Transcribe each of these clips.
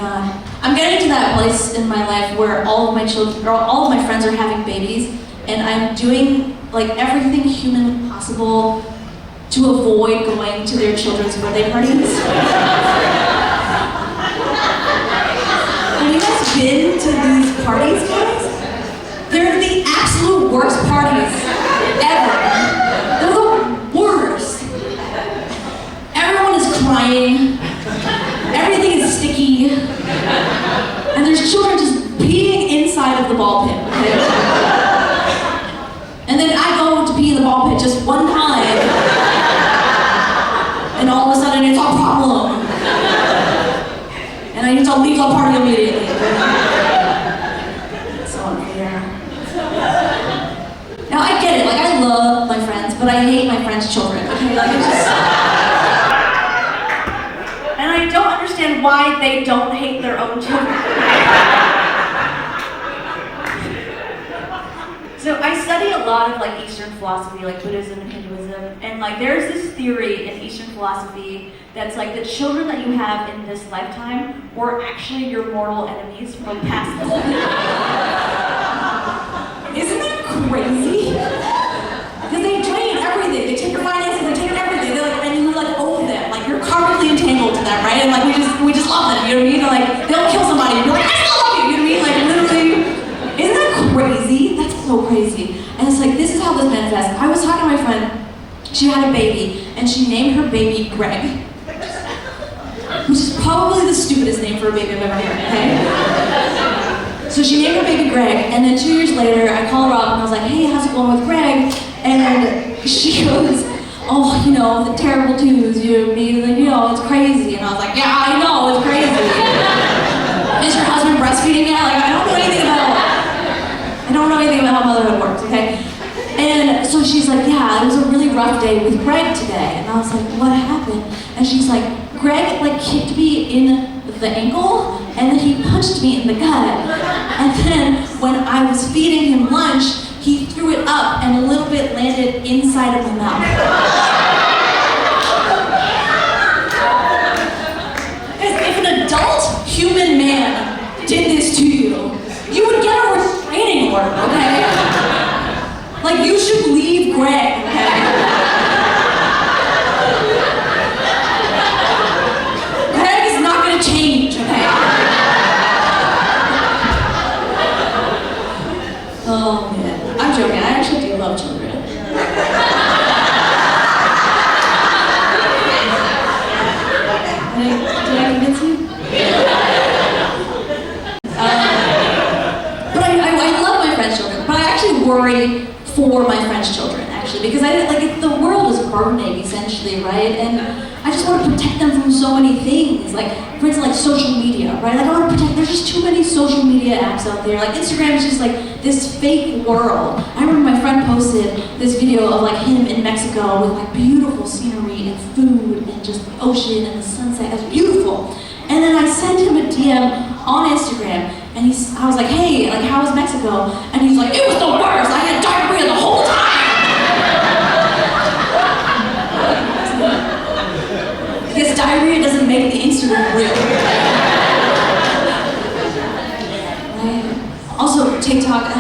I'm getting to that place in my life where all of my children, or all of my friends are having babies, and I'm doing like everything humanly possible to avoid going to their children's birthday parties. Have you guys been to these parties, guys? They're the absolute worst parties ever. They're the worst. Everyone is crying. Everything is sticky. And there's children just peeing inside of the ball pit. Okay? And then I go to pee in the ball pit just one time. And all of a sudden it's a problem. And I need to leave the party immediately. So unfair. Now I get it, like I love my friends, but I hate my friends' children. Okay, like it's just. And I don't understand why they don't hate their own children. So I study a lot of like Eastern philosophy, like Buddhism and Hinduism, and like there's this theory in Eastern philosophy that's like the children that you have in this lifetime were actually your mortal enemies from past lives. Isn't that crazy? Because they drain everything, they take your finances, they take everything, they're like, and you like owe them, like you're karmically entangled to them, right? And like we just love them, you know what I mean? They're like, they'll kill somebody, and you're like, I still love you, you know what I mean? Like literally, isn't that crazy? That's so crazy. And it's like, this is how this manifests. I was talking to my friend, she had a baby, and she named her baby Greg. Which is probably the stupidest name for a baby I've ever heard, okay? So she named her baby Greg, and then 2 years later, I call her up and I was like, hey, how's it going with Greg? And she goes, oh, you know, the terrible twos, you know, it's crazy. And I was like, yeah, I know, it's crazy. Is your husband breastfeeding yet? Like, I don't know anything about how motherhood works, okay? And so she's like, yeah, it was a really rough day with Greg today. And I was like, what happened? And she's like, Greg like kicked me in the ankle, and then he punched me in the gut. And then when I was feeding him lunch, he threw it up and a little bit landed inside of my mouth. If an adult human man did this to you, you would get a restraining order, okay? Like, you should leave Greg, okay? Greg is not gonna change, okay? Oh, man. I'm joking, I actually do love children. Did I convince you? But I love my friends' children, but I actually worry for my friends' children, actually, because the world is burning, essentially, right? And I just want to protect them from so many things, like, for instance, like social media, right? Like, I want to protect, there's just too many social media apps out there. Like, Instagram is just like this fake world. I remember my friend posted this video of like him in Mexico with like beautiful scenery and food and just the ocean and the sunset. It was beautiful. And then I sent him a DM on Instagram, and I was like, hey, like, how was Mexico? And he's like, it was the worst, I had diarrhea the whole time! Because diarrhea doesn't make the Instagram real. Right? Also, TikTok,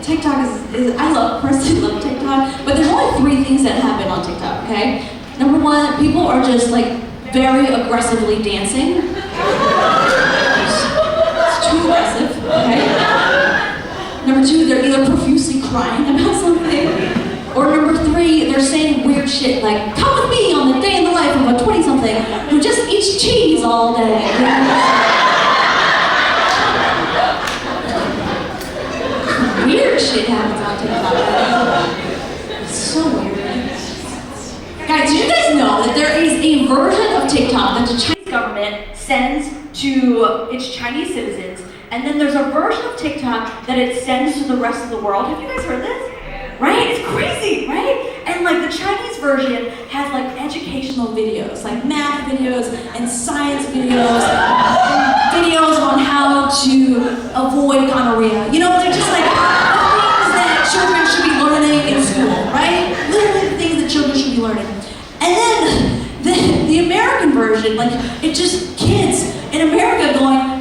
TikTok is I personally love TikTok, but there's only 3 things that happen on TikTok, okay? Number 1, people are just like very aggressively dancing. It's too aggressive, okay? Number 2, they're either profusely crying about something, or number 3, they're saying weird shit like, come with me on the day in the life of a 20-something who just eats cheese all day. Weird shit happens on TikTok. It's so weird. Guys, did you guys know that there is a version of TikTok that the Chinese government sends to its Chinese citizens, and then there's a version of TikTok that it sends to the rest of the world? Have you guys heard this? Right? It's crazy, right? And like the Chinese version has like educational videos, like math videos and science videos, videos on how to avoid gonorrhea. You know, they're just like the things that children should be learning in school, right? Literally the things that children should be learning. And then the American version, like, it's just kids in America going,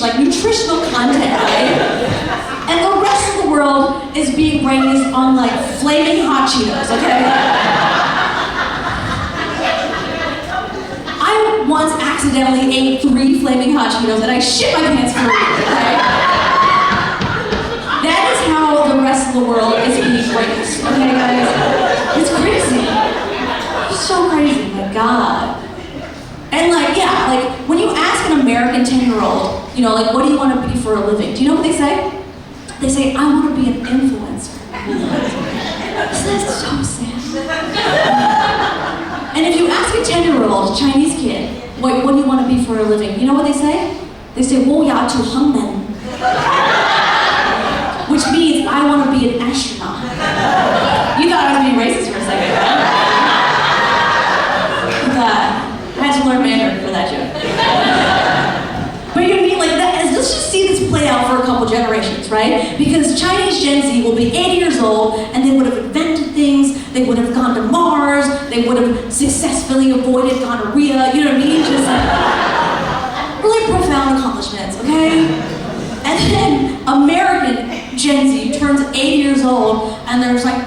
like nutritional content, right? And the rest of the world is being raised on like flaming hot Cheetos, okay? I once accidentally ate 3 flaming hot Cheetos and I shit my pants for a week, okay? That is how the rest of the world is being raised, okay guys? It's crazy. It's so crazy, my God. And like, yeah, like when you ask an American 10-year-old, you know, like, what do you want to be for a living? Do you know what they say? They say, I want to be an influencer. So that's so sad. And if you ask a 10-year-old Chinese kid, what do you want to be for a living? You know what they say? They say, 我要去航门. Which means, I want to be an astronaut. You thought I was being racist for a second, right? I had to learn Mandarin for that joke. But you know what I mean? Like, let's just see this play out for a couple generations, right? Because Chinese Gen Z will be 80 years old and they would have invented things, they would have gone to Mars, they would have successfully avoided gonorrhea, you know what I mean? Just like, really profound accomplishments, okay? And then American Gen Z turns 80 years old and they're just like,